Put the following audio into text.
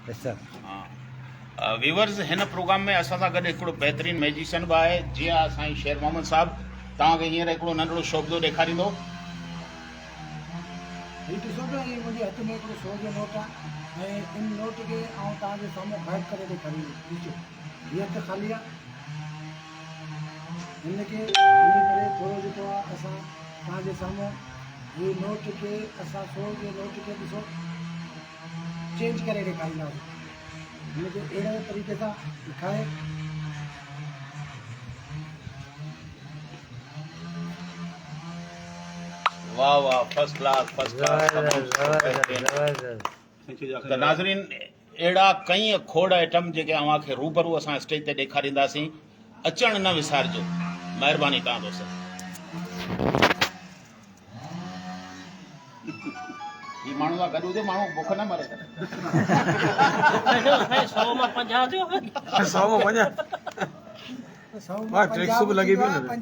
Yes sir. हाँ viewers हिन programme में असां सां गॾु हिकिड़ो बहितरीनु मैजिशियन बि आहे जीअं असांजी शेर मोहम्मद साहब तव्हांखे हींअर हिकिड़ो नंढिड़ो शोबदो ॾेखारींदो। हीउ ॾिसो पिया हीअ मुंहिंजे हथ में हिकिड़ो 100 जो नोट आहे ऐं इन नोट खे आउं तव्हांजे साम्हूं गाइड करे ॾेखारींदुसि। ॾिसो हीअ हथ ख़ाली आहे, हिनखे ईअं करे थोरो जेको आहे असां तव्हांजे साम्हूं हीअ नोट खे असां 100 जे नोट खे ॾिसो चेंज करे ॾेखारींदासीं। हिनखे अहिड़े तरीक़े सां ॾेखारे वाह वाह फर्स्ट क्लास फर्स्ट जबरदस्त क्लास। जबरदस्त। त नाज़रीन अहिड़ा कई खोड़ आइटम जेके अव्हांखे रूबरू असां स्टेज ते ॾेखारींदासीं, अचणु न विसारिजो। महिरबानी तव्हां दोस्त। ही माण्हू सां गॾु हुजे माण्हू बुख न मरे। 100 में 50 थियो। 100 में 50 100 वाह, ट्रिक्स बि लॻी पई न।